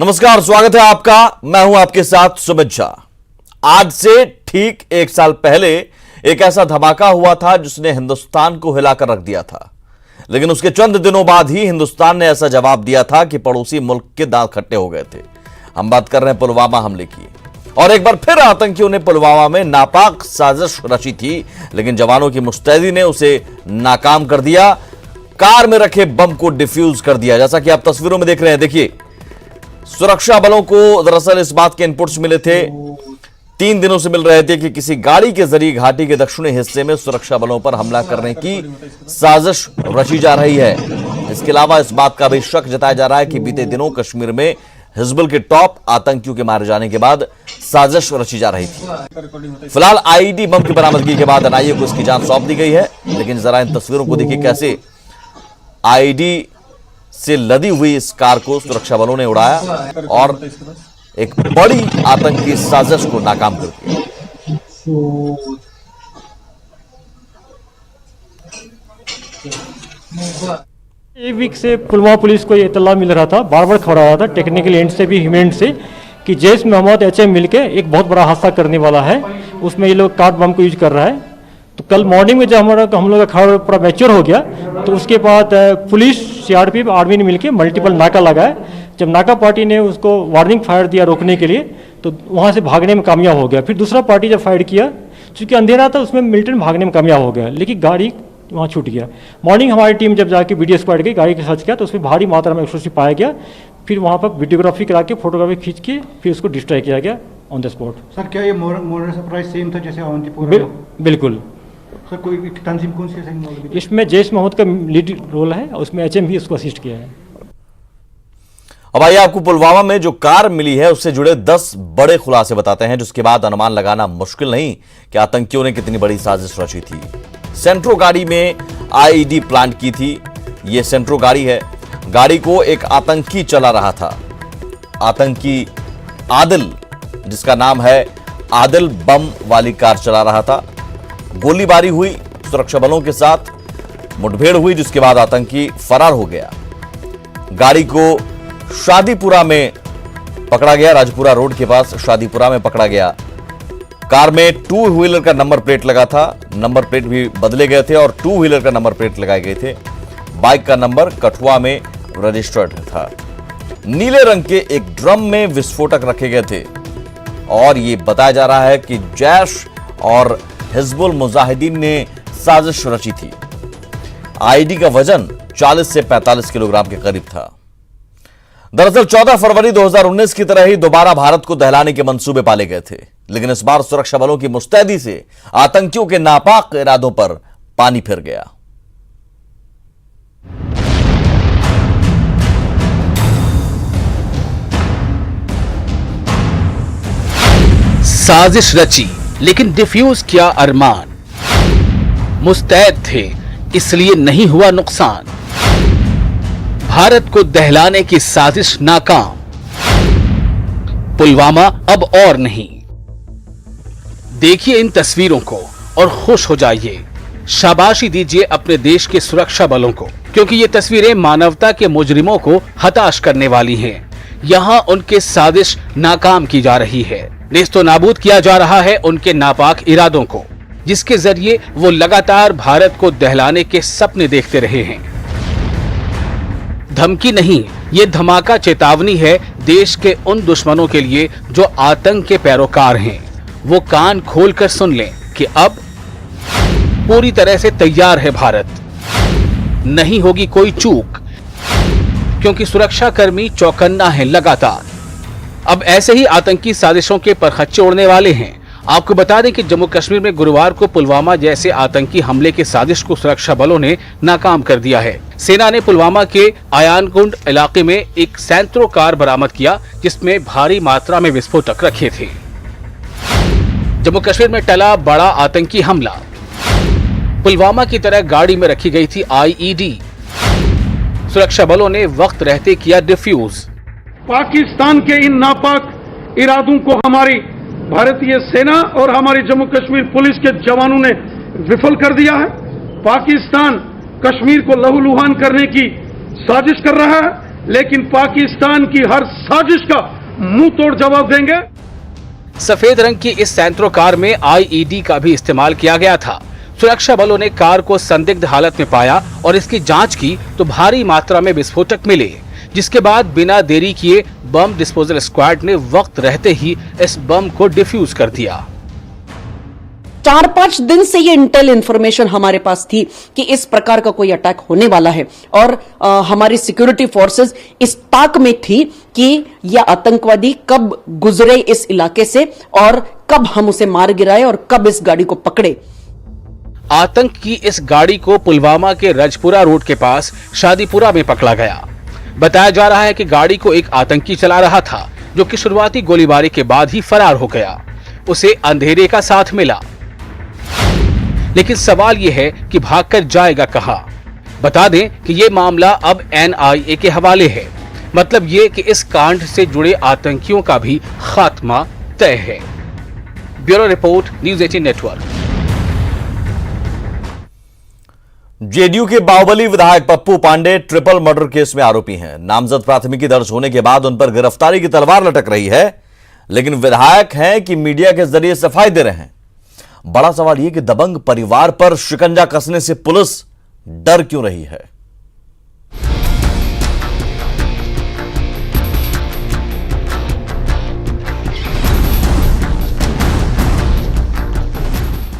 नमस्कार, स्वागत है आपका। मैं हूं आपके साथ सुमित झा। आज से ठीक एक साल पहले एक ऐसा धमाका हुआ था जिसने हिंदुस्तान को हिलाकर रख दिया था, लेकिन उसके चंद दिनों बाद ही हिंदुस्तान ने ऐसा जवाब दिया था कि पड़ोसी मुल्क के दांत खट्टे हो गए थे। हम बात कर रहे हैं पुलवामा हमले की, और एक बार फिर आतंकियों ने पुलवामा में नापाक साजिश रची थी, लेकिन जवानों की मुस्तैदी ने उसे नाकाम कर दिया। कार में रखे बम को डिफ्यूज कर दिया, जैसा कि आप तस्वीरों में देख रहे हैं। देखिए, सुरक्षा बलों को दरअसल इस बात के इनपुट्स मिले थे, 3 दिनों से मिल रहे थे कि किसी गाड़ी के जरिए घाटी के दक्षिणी हिस्से में सुरक्षा बलों पर हमला करने की साजिश रची जा रही है। इसके अलावा इस बात का भी शक जताया जा रहा है कि बीते दिनों कश्मीर में हिजबुल के टॉप आतंकियों के मारे जाने के बाद साजिश रची जा रही थी। फिलहाल आईईडी बम की बरामदगी के बाद एनआईए को इसकी जांच सौंप दी गई है, लेकिन जरा इन तस्वीरों को देखिए कैसे आईईडी से लदी हुई इस कार को सुरक्षा बलों ने उड़ाया और एक बड़ी आतंकी साजिश को नाकाम कर दिया। एक वीक से पुलवामा पुलिस को ये इत्तला मिल रहा था, बार बार खबर आ रहा था टेक्निकल एंड से भी, ह्यूमन एंड से, कि जैश मोहम्मद एचएम मिलके एक बहुत बड़ा हादसा करने वाला है। उसमें ये लोग कार्ड बम को यूज कर रहा है। तो कल मॉर्निंग में जब हम लोग का खबर पूरा मैच्योर हो गया, तो उसके बाद पुलिस, सीआरपीएफ, आर्मी ने मिलकर मल्टीपल नाका लगाया। जब नाका पार्टी ने उसको वार्निंग फायर दिया रोकने के लिए, तो वहाँ से भागने में कामयाब हो गया। फिर दूसरा पार्टी जब फायर किया, चूंकि अंधेरा था, उसमें मिलिटेंट भागने में कामयाब हो गया, लेकिन गाड़ी वहाँ छूट गया। मॉर्निंग हमारी टीम जब जाके वीडियो स्क्वाड गई, गाड़ी का सर्च किया, तो उसमें भारी मात्रा में एक्सप्लोसिव पाया गया। फिर वहाँ पर वीडियोग्राफी करा के, फोटोग्राफी खींच के फिर उसको डिस्ट्रॉय किया गया ऑन द स्पॉट। सर, क्या ये मोरल सरप्राइज सेम था जैसे अवंतीपुरा? बिल्कुल सर, कोई तंजीम कौन सी? इसमें जैश मोहम्मद का लीड रोल है, उसमें एचएम भी उसको असिस्ट किया है। अब आइए आपको पुलवामा में जो कार मिली है उससे जुड़े 10 बड़े खुलासे बताते हैं, जिसके बाद अनुमान लगाना मुश्किल नहीं कि आतंकियों ने कितनी बड़ी साजिश रची थी। सेंट्रो गाड़ी में आईईडी प्लांट की थी। यह सेंट्रो गाड़ी है। गाड़ी को एक आतंकी चला रहा था। आतंकी आदिल, जिसका नाम है आदिल, बम वाली कार चला रहा था। गोलीबारी हुई, सुरक्षा बलों के साथ मुठभेड़ हुई, जिसके बाद आतंकी फरार हो गया। गाड़ी को शादीपुरा में पकड़ा गया, राजपुरा रोड के पास शादीपुरा में पकड़ा गया। कार में 2 व्हीलर का नंबर प्लेट लगा था, नंबर प्लेट भी बदले गए थे और 2 व्हीलर का नंबर प्लेट लगाए गए थे। बाइक का नंबर कठुआ में रजिस्टर्ड था। नीले रंग के एक ड्रम में विस्फोटक रखे गए थे और यह बताया जा रहा है कि जैश और हिजबुल मुजाहिदीन ने साजिश रची थी। आईईडी का वजन 40 से 45 किलोग्राम के करीब था। दरअसल 14 फरवरी 2019 की तरह ही दोबारा भारत को दहलाने के मंसूबे पाले गए थे, लेकिन इस बार सुरक्षा बलों की मुस्तैदी से आतंकियों के नापाक इरादों पर पानी फिर गया। साजिश रची लेकिन डिफ्यूज किया अरमान। मुस्तैद थे इसलिए नहीं हुआ नुकसान। भारत को दहलाने की साजिश नाकाम। पुलवामा अब और नहीं। देखिए इन तस्वीरों को और खुश हो जाइए। शाबाशी दीजिए अपने देश के सुरक्षा बलों को, क्योंकि ये तस्वीरें मानवता के मुजरिमों को हताश करने वाली हैं। यहां उनके साजिश नाकाम की जा रही है। नेस्तो नाबूद किया जा रहा है उनके नापाक इरादों को, जिसके जरिए वो लगातार भारत को दहलाने के सपने देखते रहे हैं। धमकी नहीं, ये धमाका चेतावनी है देश के उन दुश्मनों के लिए जो आतंक के पैरोकार हैं। वो कान खोलकर सुन लें कि अब पूरी तरह से तैयार है भारत। नहीं होगी कोई चूक, क्योंकि सुरक्षा कर्मी चौकन्ना है लगातार। अब ऐसे ही आतंकी साजिशों के परखच्चे उड़ने वाले हैं। आपको बता दें कि जम्मू कश्मीर में गुरुवार को पुलवामा जैसे आतंकी हमले की साजिश को सुरक्षा बलों ने नाकाम कर दिया है। सेना ने पुलवामा के आयानकुंड इलाके में एक सेंट्रो कार बरामद किया, जिसमें भारी मात्रा में विस्फोटक रखे थे। जम्मू कश्मीर में टला बड़ा आतंकी हमला। पुलवामा की तरह गाड़ी में रखी गई थी आईईडी। सुरक्षा बलों ने वक्त रहते किया डिफ्यूज। पाकिस्तान के इन नापाक इरादों को हमारी भारतीय सेना और हमारी जम्मू कश्मीर पुलिस के जवानों ने विफल कर दिया है। पाकिस्तान कश्मीर को लहूलुहान करने की साजिश कर रहा है। लेकिन पाकिस्तान की हर साजिश का मुंह तोड़ जवाब देंगे। सफेद रंग की इस सैंट्रो कार में आईईडी का भी इस्तेमाल किया गया था। सुरक्षा बलों ने कार को संदिग्ध हालत में पाया और इसकी जांच की तो भारी मात्रा में विस्फोटक मिले, जिसके बाद बिना देरी किए बम डिस्पोजल स्क्वाड ने वक्त रहते ही इस बम को डिफ्यूज कर दिया। 4-5 दिन से ये इंटेल इंफॉर्मेशन हमारे पास थी कि इस प्रकार का कोई अटैक होने वाला है और हमारी सिक्योरिटी फोर्सेस इस ताक में थी कि यह आतंकवादी कब गुजरे इस इलाके से और कब हम उसे मार गिराए और कब इस गाड़ी को पकड़े। आतंक की इस गाड़ी को पुलवामा के रजपुरा रोड के पास शादीपुरा में पकड़ा गया। बताया जा रहा है कि गाड़ी को एक आतंकी चला रहा था, जो कि शुरुआती गोलीबारी के बाद ही फरार हो गया। उसे अंधेरे का साथ मिला, लेकिन सवाल यह है कि भागकर जाएगा कहां। बता दें कि यह मामला अब एनआईए के हवाले है। मतलब ये कि इस कांड से जुड़े आतंकियों का भी खात्मा तय है। Bureau report, news 18 network. JDU के बाहुबली विधायक Pappu Pandey triple murder case में आरोपी हैं। नामजद प्राथमिकी दर्ज होने के बाद उन पर गिरफ्तारी की तलवार लटक रही है, लेकिन विधायक हैं कि मीडिया के जरिए सफाई दे रहे हैं। बड़ा सवाल यह कि दबंग परिवार पर शिकंजा कसने से पुलिस डर क्यों रही है।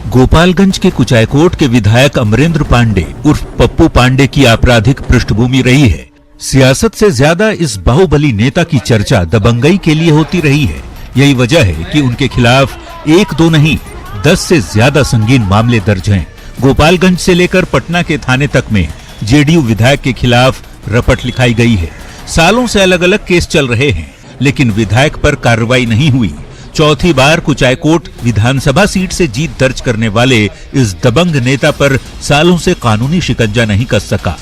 गोपालगंज के कुचायकोट के विधायक अमरेंद्र पांडे उर्फ पप्पू पांडे की आपराधिक पृष्ठभूमि रही है। सियासत से ज्यादा इस बाहुबली नेता की चर्चा दबंगई के लिए होती रही है। यही वजह है कि उनके खिलाफ 1-2 नहीं 10 से ज्यादा संगीन मामले दर्ज हैं। गोपालगंज से लेकर पटना के थाने तक में जेडीयू विधायक के खिलाफ रपट लिखाई गई है। सालों से अलग अलग केस चल रहे हैं, लेकिन विधायक पर कार्रवाई नहीं हुई। चौथी बार कुचायकोट विधानसभा सीट से जीत दर्ज करने वाले इस दबंग नेता पर सालों से कानूनी शिकंजा नहीं कस सका।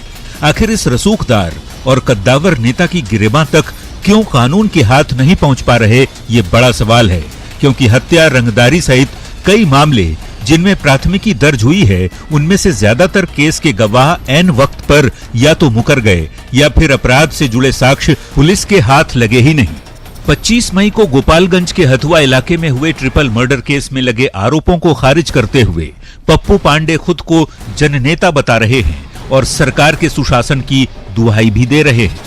आखिर इस रसूखदार और कद्दावर नेता की गिरेबां तक क्यों कानून के हाथ नहीं पहुंच पा रहे, ये बड़ा सवाल है। क्योंकि हत्या, रंगदारी सहित कई मामले जिनमें प्राथमिकी दर्ज हुई है, उनमें से ज्यादातर केस के गवाह ऐन वक्त पर या तो मुकर गए या फिर अपराध से जुड़े साक्ष्य पुलिस के हाथ लगे ही नहीं। 25 मई को गोपालगंज के हथुआ इलाके में हुए ट्रिपल मर्डर केस में लगे आरोपों को खारिज करते हुए पप्पू पांडे खुद को जननेता बता रहे हैं और सरकार के सुशासन की दुहाई भी दे रहे हैं।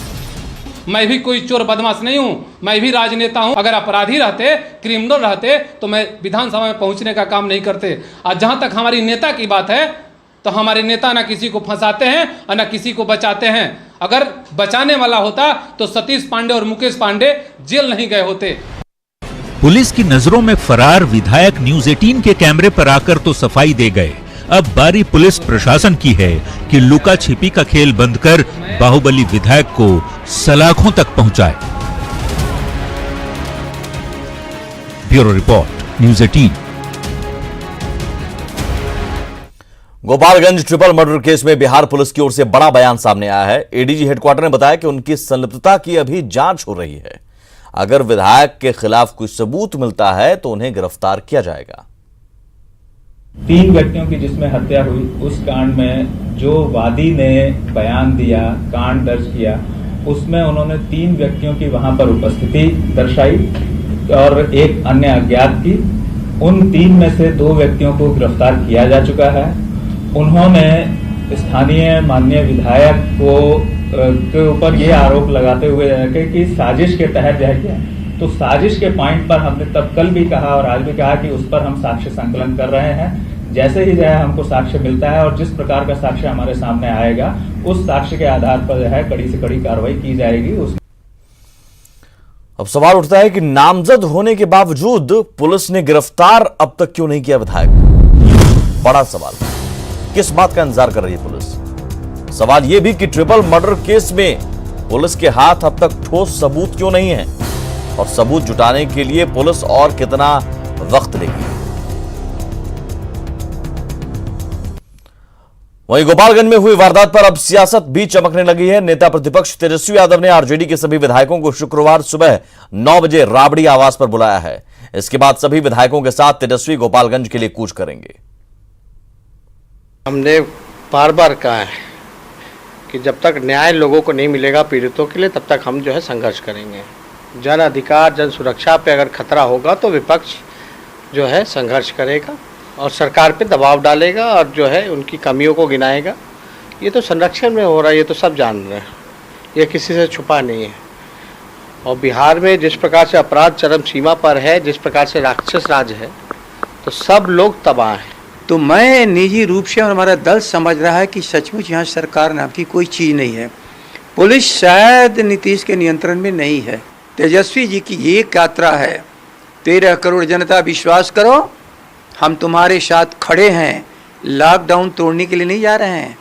मैं भी कोई चोर बदमाश नहीं हूं, मैं भी राजनेता हूं। अगर अपराधी रहते, क्रिमिनल रहते तो मैं विधानसभा में पहुंचने का काम नहीं करते। और जहां तक हमारी नेता की बात है, तो हमारे नेता ना किसी को फंसाते हैं और ना किसी को बचाते हैं। अगर बचाने वाला होता तो सतीश पांडे और मुकेश पांडे जेल नहीं गए होते। पुलिस की नजरों में फरार विधायक न्यूज़ 18 के कैमरे पर आकर तो सफाई दे गए। अब बारी पुलिस प्रशासन की है कि लुका छिपी का खेल बंद कर बाहुबली विधायक को सलाखों तक पहुंचाए। Bureau report, news 18। Gopalganj triple murder case में बिहार पुलिस की ओर से बड़ा बयान सामने आया है। एडीजी हेडक्वार्टर ने बताया कि उनकी संलिप्तता की अभी जांच हो रही है। अगर विधायक के खिलाफ कोई सबूत मिलता है तो उन्हें गिरफ्तार किया जाएगा। 3 व्यक्तियों की जिसमें हत्या हुई, उस कांड में जो वादी ने बयान दिया, कांड दर्ज किया, उसमें उन्होंने 3 व्यक्तियों की वहां पर उपस्थिति दर्शाई और एक अन्य अज्ञात की। उन 3 में से 2 व्यक्तियों को गिरफ्तार किया जा चुका है। उन्होंने स्थानीय माननीय विधायक को के ऊपर ये आरोप लगाते हुए कि साजिश के तहत यह किया। तो साजिश के पॉइंट पर हमने तब कल भी कहा और आज भी कहा कि उस पर हम साक्ष्य संकलन कर रहे हैं। जैसे ही जो है हमको साक्ष्य मिलता है और जिस प्रकार का साक्ष्य हमारे सामने आएगा, उस साक्ष्य के आधार पर जो है कड़ी से कड़ी कार्रवाई की जाएगी। अब सवाल उठता है कि नामजद होने के बावजूद पुलिस ने गिरफ्तार अब तक क्यों नहीं किया विधायक। बड़ा सवाल, किस बात का इंतजार कर रही है पुलिस। सवाल यह भी कि ट्रिपल मर्डर केस में पुलिस के हाथ अब तक ठोस सबूत क्यों नहीं है और सबूत जुटाने के लिए पुलिस और कितना वक्त लेगी। वहीं गोपालगंज में हुई वारदात पर अब सियासत भी चमकने लगी है। नेता प्रतिपक्ष तेजस्वी यादव ने आरजेडी के सभी विधायकों को शुक्रवार सुबह 9 बजे राबड़ी आवास पर बुलाया है। इसके बाद सभी विधायकों के साथ तेजस्वी गोपालगंज के लिए कूच करेंगे। हमने बार बार कहा है कि जब तक न्याय लोगों को नहीं मिलेगा पीड़ितों के लिए, तब तक हम जो है संघर्ष करेंगे। जन अधिकार, जन सुरक्षा पे अगर खतरा होगा तो विपक्ष जो है संघर्ष करेगा और सरकार पे दबाव डालेगा और जो है उनकी कमियों को गिनाएगा। ये तो संरक्षण में हो रहा है, ये तो सब जान रहे हैं, ये किसी से छुपा नहीं है। और बिहार में जिस प्रकार से अपराध चरम सीमा पर है, जिस प्रकार से राक्षस राज है, तो सब लोग तबाह हैं। तो मैं निजी रूप से और हमारा दल समझ रहा है कि सचमुच यहाँ सरकार नाम की कोई चीज़ नहीं है। पुलिस शायद नीतीश के नियंत्रण में नहीं है। तेजस्वी जी की ये यात्रा है, 13 करोड़ जनता विश्वास करो, हम तुम्हारे साथ खड़े हैं। लॉकडाउन तोड़ने के लिए नहीं जा रहे हैं,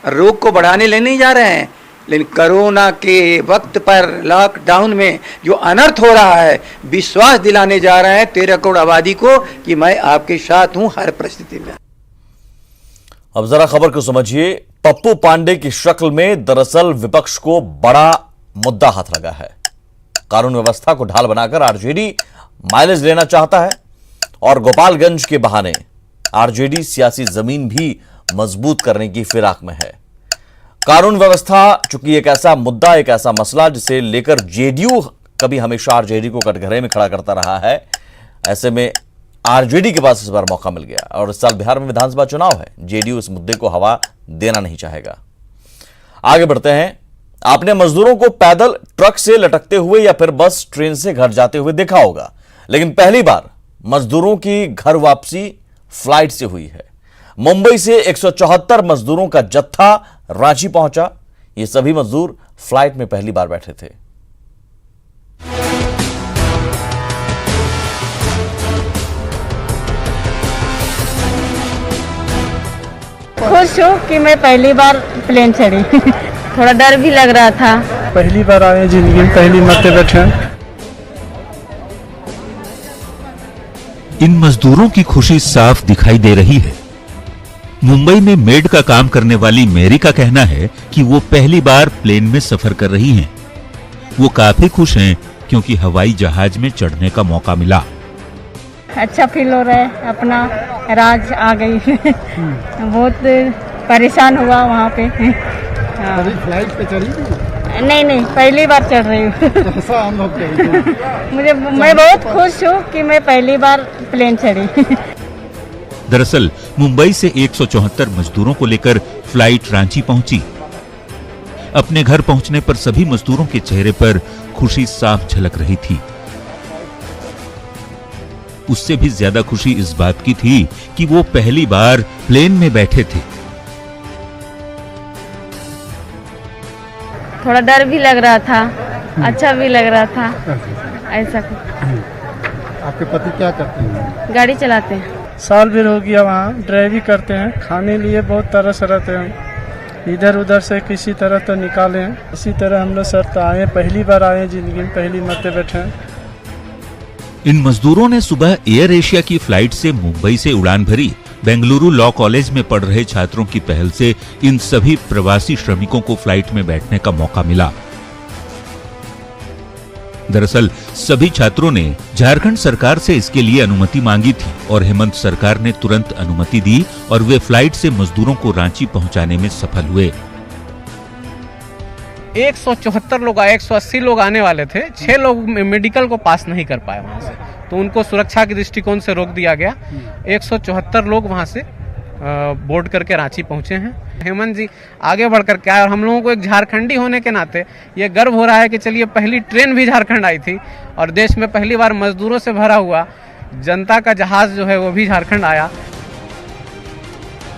रोग को बढ़ाने ले नहीं जा रहे हैं, लेकिन कोरोना के वक्त पर लॉकडाउन में जो अनर्थ हो रहा है, विश्वास दिलाने जा रहे हैं 13 करोड़ आबादी को कि मैं आपके साथ हूं हर परिस्थिति में। अब जरा खबर को समझिए। पप्पू पांडे की शक्ल में दरअसल विपक्ष को बड़ा मुद्दा हाथ लगा है। कानून व्यवस्था को ढाल बनाकर आरजेडी माइलेज लेना चाहता है और गोपालगंज के बहाने आरजेडी सियासी जमीन भी मजबूत करने की फिराक में है। कानून व्यवस्था चूंकि एक ऐसा मुद्दा, एक ऐसा मसला जिसे लेकर जेडीयू कभी हमेशा आरजेडी को कटघरे में खड़ा करता रहा है, ऐसे में आरजेडी के पास इस बार मौका मिल गया और इस साल बिहार में विधानसभा चुनाव है। जेडीयू इस मुद्दे को हवा देना नहीं चाहेगा। आगे बढ़ते हैं। आपने मजदूरों को पैदल ट्रक से लटकते हुए या फिर बस ट्रेन से घर जाते हुए देखा होगा, लेकिन पहली बार मजदूरों की घर वापसी फ्लाइट से हुई है। मुंबई से 174 मजदूरों का जत्था रांची पहुंचा। ये सभी मजदूर फ्लाइट में पहली बार बैठे थे। खुश हूँ कि मैं पहली बार प्लेन चढ़ी। थोड़ा डर भी लग रहा था। पहली बार आए जिंदगी में, पहली मरते बैठे हैं। इन मजदूरों की खुशी साफ दिखाई दे रही है। मुंबई में मेड का काम करने वाली मेरी का कहना है कि वो पहली बार प्लेन में सफर कर रही हैं। वो काफी खुश हैं क्योंकि हवाई जहाज में चढ़ने का मौका मिला। अच्छा फील हो रहा है, अपना राज आ गई। बहुत परेशान हुआ वहाँ पे। हाँ। फ्लाइट पे चढ़ी थी? नहीं, पहली बार चढ़ रही हूँ। ऐसा अनुभव मैं बहुत खुश हूँ कि मैं पहली बार प्लेन चढ़ी। दरअसल मुंबई से 174 मजदूरों को लेकर फ्लाइट रांची पहुंची। अपने घर पहुंचने पर सभी मजदूरों के चेहरे पर खुशी साफ झलक रही थी। उससे भी ज्यादा खुशी इस बात की थी कि वो पहली बार प्लेन में बैठे थे। थोड़ा डर भी लग रहा था, अच्छा भी लग रहा था। ऐसा आपके पति क्या करते हैं? गाड़ी चलाते हैं। साल भर हो गया वहाँ ड्राइविंग करते हैं। खाने लिए बहुत तरस रहते हैं, इधर उधर से किसी तरह तो निकाले हैं। इसी तरह हम लोग सर तो आए, पहली बार आए जिंदगी में, पहली मरते बैठे हैं। इन मजदूरों ने सुबह एयर एशिया की फ्लाइट से मुंबई से उड़ान भरी। बेंगलुरु लॉ कॉलेज में पढ़ रहे छात्रों की पहल से इन सभी प्रवासी श्रमिकों को फ्लाइट में बैठने का मौका मिला। दरअसल सभी छात्रों ने झारखंड सरकार से इसके लिए अनुमति मांगी थी और हेमंत सरकार ने तुरंत अनुमति दी और वे फ्लाइट से मजदूरों को रांची पहुंचाने में सफल हुए। 174 लोग आए, 180 लोग आने वाले थे। 6 लोग मेडिकल को पास नहीं कर पाए वहां से, तो उनको सुरक्षा के दृष्टिकोण से रोक दिया गया। 174 लोग वहां से बोर्ड करके रांची पहुंचे हैं। हेमंत जी आगे बढ़कर क्या है, और हम लोगों को एक झारखंडी होने के नाते ये गर्व हो रहा है कि चलिए पहली ट्रेन भी झारखंड आई थी और देश में पहली बार मजदूरों से भरा हुआ जनता का जहाज जो है वो भी झारखंड आया।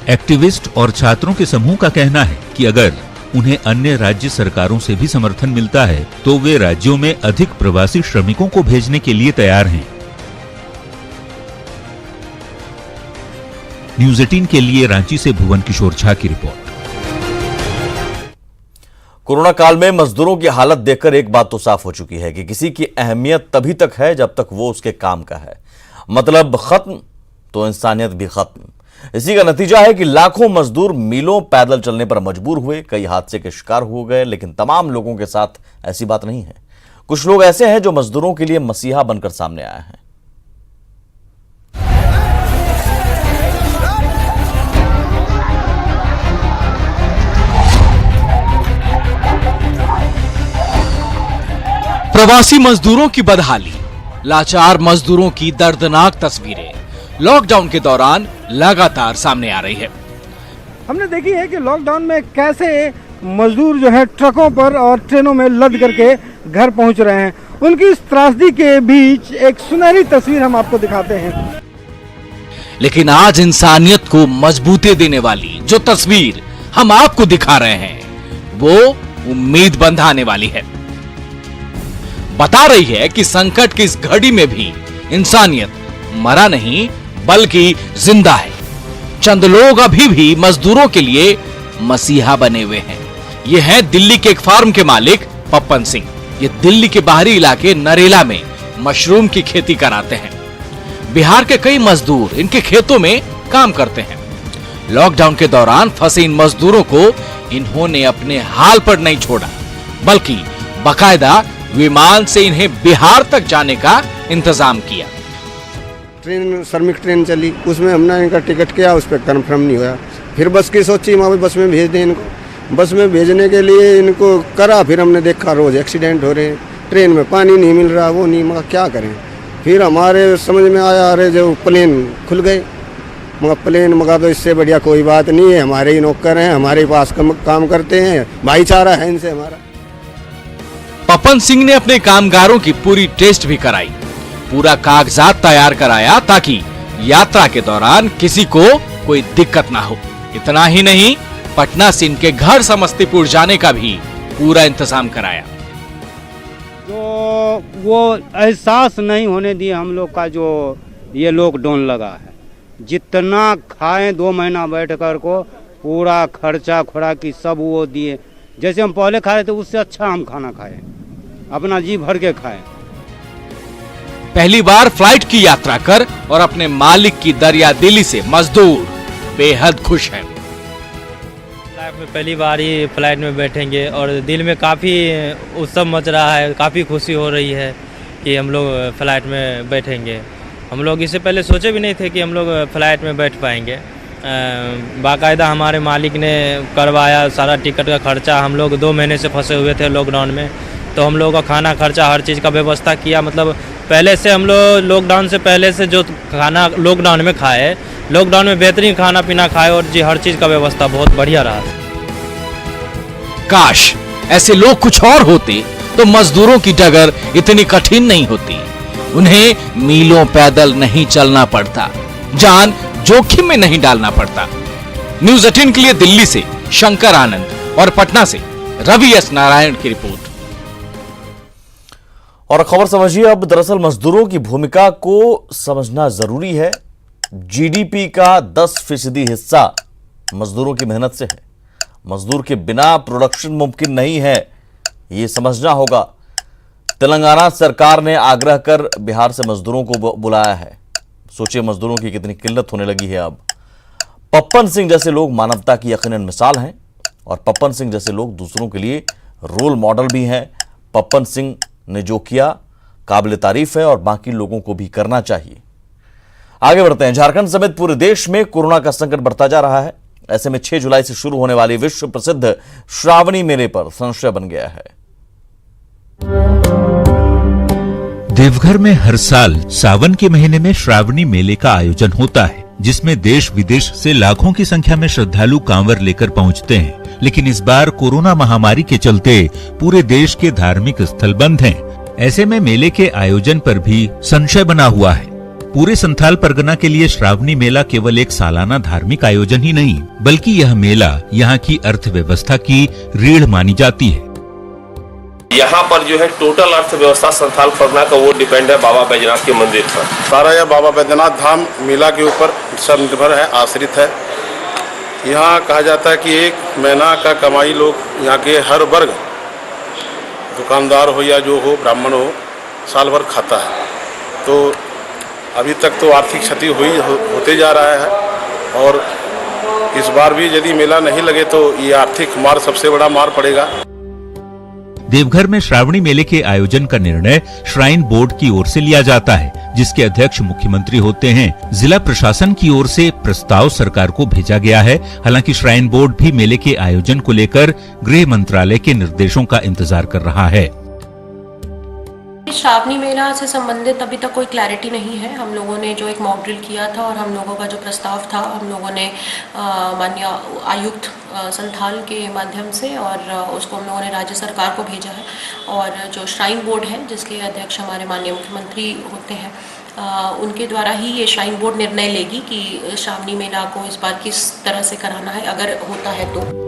एक्टिविस्ट और छात्रों के समूह का कहना है कि अगर उन्हें अन्य राज्य सरकारों से भी समर्थन मिलता है तो वे राज्यों में अधिक प्रवासी श्रमिकों को भेजने के लिए तैयार हैं। न्यूज़ 18 के लिए रांची से भुवन किशोर झा की रिपोर्ट। कोरोना काल में मजदूरों की हालत देखकर एक बात तो साफ हो चुकी है कि किसी की अहमियत तभी तक है जब तक वो उसके काम का है। मतलब खत्म तो इंसानियत भी खत्म। इसी का नतीजा है कि लाखों मजदूर मीलों पैदल चलने पर मजबूर हुए, कई हादसे के शिकार हो गए। लेकिन तमाम लोगों के साथ ऐसी बात नहीं है। कुछ लोग ऐसे हैं जो मजदूरों के लिए मसीहा बनकर सामने आए हैं। प्रवासी मजदूरों की बदहाली, लाचार मजदूरों की दर्दनाक तस्वीरें लॉकडाउन के दौरान लगातार सामने आ रही है। हमने देखी है कि लॉकडाउन में कैसे मजदूर जो है ट्रकों पर और ट्रेनों में लद करके घर पहुंच रहे हैं। उनकी इस त्रासदी के बीच एक सुनहरी तस्वीर हम आपको दिखाते हैं। लेकिन आज इंसानियत को मजबूती देने वाली जो तस्वीर हम आपको दिखा रहे हैं वो उम्मीद बंधाने वाली है। बता रही है कि संकट की इस घड़ी में भी इंसानियत मरा नहीं बल्कि जिंदा है। चंद लोग अभी भी मजदूरों के लिए मसीहा बने हुए हैं। ये है दिल्ली के एक फार्म के मालिक पप्पन सिंह। ये दिल्ली के बाहरी इलाके नरेला में मशरूम की खेती कराते हैं। बिहार के कई मजदूर इनके खेतों में काम करते हैं। लॉकडाउन के दौरान फंसे इन मजदूरों को इन्होंने अपने हाल पर नहीं छोड़ा बल्कि बाकायदा विमान से इन्हें बिहार तक जाने का इंतजाम किया। ट्रेन श्रमिक ट्रेन चली, उसमें हमने इनका टिकट किया, उस पर कन्फर्म नहीं हुआ। फिर बस की सोची वहाँ बस में भेज दें इनको। बस में भेजने के लिए इनको करा, फिर हमने देखा रोज एक्सीडेंट हो रहे हैं, ट्रेन में पानी नहीं मिल रहा, वो नहीं, मगर क्या करें। फिर हमारे समझ में आया अरे जो प्लेन खुल गए, मगर प्लेन मगर तो इससे बढ़िया कोई बात नहीं है। हमारे ही नौकर हैं, हमारे पास काम करते हैं, भाईचारा है इनसे हमारा। पप्पन सिंह ने अपने कामगारों की पूरी टेस्ट भी कराई, पूरा कागजात तैयार कराया ताकि यात्रा के दौरान किसी को कोई दिक्कत ना हो। इतना ही नहीं, पटना से इनके घर समस्तीपुर जाने का भी पूरा इंतजाम कराया। तो वो एहसास नहीं होने दिए हम लोग का जो ये लॉकडाउन लगा है। जितना खाएं 2 महीना बैठ कर को पूरा खर्चा खुराकी सब वो दिए। जैसे हम पहले खाए थे उससे अच्छा हम खाना खाए, अपना जी भर के खाए। पहली बार फ्लाइट की यात्रा कर और अपने मालिक की दरिया दिली से मजदूर बेहद खुश हैं। लाइफ में पहली बार ही फ्लाइट में बैठेंगे और दिल में काफ़ी उत्सव मच रहा है, काफ़ी खुशी हो रही है कि हम लोग फ्लाइट में बैठेंगे। हम लोग इससे पहले सोचे भी नहीं थे कि हम लोग फ्लाइट में बैठ पाएंगे। बाकायदा हमारे मालिक ने करवाया सारा टिकट का खर्चा। हम लोग 2 महीने से फंसे हुए थे लॉकडाउन में, तो हम लोगों का खाना खर्चा हर चीज़ का व्यवस्था किया। मतलब पहले से हम लोग लॉकडाउन से पहले से जो खाना लॉकडाउन में खाए, लॉकडाउन में बेहतरीन खाना पीना खाए और जी हर चीज़ का व्यवस्था बहुत बढ़िया रहा। काश ऐसे लोग कुछ और होते तो मजदूरों की डगर इतनी कठिन नहीं होती। उन्हें मीलों पैदल नहीं चलना पड़ता, जान जोखिम में नहीं डालना पड़ता। न्यूज़ 18 के लिए दिल्ली से शंकर आनंद और पटना से रवि एस नारायण की रिपोर्ट। और खबर समझिए अब। दरअसल मजदूरों की भूमिका को समझना जरूरी है। जीडीपी का 10% हिस्सा मजदूरों की मेहनत से है। मजदूर के बिना प्रोडक्शन मुमकिन नहीं है, ये समझना होगा। तेलंगाना सरकार ने आग्रह कर बिहार से मजदूरों को बुलाया है। सोचिए मजदूरों की कितनी किल्लत होने लगी है अब। पप्पन सिंह जैसे लोग मानवता की यकीनन मिसाल हैं और पप्पन सिंह जैसे लोग दूसरों के लिए रोल मॉडल भी हैं। पप्पन सिंह ने जो किया काबिल तारीफ है और बाकी लोगों को भी करना चाहिए। आगे बढ़ते हैं। झारखंड समेत पूरे देश में कोरोना का संकट बढ़ता जा रहा है। ऐसे में 6 जुलाई से शुरू होने वाली विश्व प्रसिद्ध श्रावणी मेले पर संशय बन गया है। देवघर में हर साल सावन के महीने में श्रावणी मेले का आयोजन होता है, जिसमें देश विदेश से लाखों की संख्या में श्रद्धालु कांवर लेकर पहुंचते हैं। लेकिन इस बार कोरोना महामारी के चलते पूरे देश के धार्मिक स्थल बंद हैं। ऐसे में मेले के आयोजन पर भी संशय बना हुआ है। पूरे संथाल परगना के लिए श्रावणी मेला केवल एक सालाना धार्मिक आयोजन ही नहीं, बल्कि यह मेला यहाँ की अर्थव्यवस्था की रीढ़ मानी जाती है। यहाँ पर जो है टोटल अर्थव्यवस्था संथाल परगना का वो डिपेंड है बाबा बैजनाथ के मंदिर पर। सारा यह बाबा बैजनाथ धाम मेला के ऊपर सब निर्भर है, आश्रित है। यहाँ कहा जाता है कि 1 महीना का कमाई लोग यहाँ के हर वर्ग, दुकानदार हो या जो हो, ब्राह्मण हो, साल भर खाता है। तो अभी तक तो आर्थिक क्षति होते जा रहा है और इस बार भी यदि मेला नहीं लगे तो ये आर्थिक मार सबसे बड़ा मार पड़ेगा। देवघर में श्रावणी मेले के आयोजन का निर्णय श्राइन बोर्ड की ओर से लिया जाता है, जिसके अध्यक्ष मुख्यमंत्री होते हैं। जिला प्रशासन की ओर से प्रस्ताव सरकार को भेजा गया है। हालांकि श्राइन बोर्ड भी मेले के आयोजन को लेकर गृह मंत्रालय के निर्देशों का इंतजार कर रहा है। श्रावणी मेला से संबंधित अभी तक कोई क्लैरिटी नहीं है। हम लोगों ने जो एक मॉक ड्रिल किया था और हम लोगों का जो प्रस्ताव था, हम लोगों ने माननीय आयुक्त संथाल के माध्यम से और उसको हम लोगों ने राज्य सरकार को भेजा है। और जो श्राइन बोर्ड है जिसके अध्यक्ष हमारे माननीय मुख्यमंत्री होते हैं, उनके द्वारा ही ये श्राइन बोर्ड निर्णय लेगी कि श्रावणी मेला को इस बार किस तरह से कराना है, अगर होता है तो।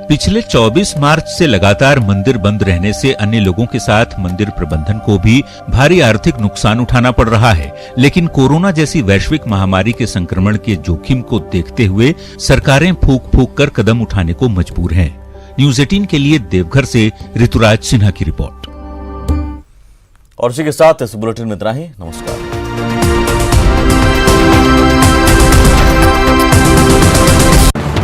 पिछले 24 मार्च से लगातार मंदिर बंद रहने से अन्य लोगों के साथ मंदिर प्रबंधन को भी भारी आर्थिक नुकसान उठाना पड़ रहा है। लेकिन कोरोना जैसी वैश्विक महामारी के संक्रमण के जोखिम को देखते हुए सरकारें फूंक फूंक कर कदम उठाने को मजबूर हैं। न्यूज़ 18 के लिए देवघर से ऋतुराज सिन्हा की रिपोर्ट। और इसी के साथ इस बुलेटिन में इतना ही। नमस्कार।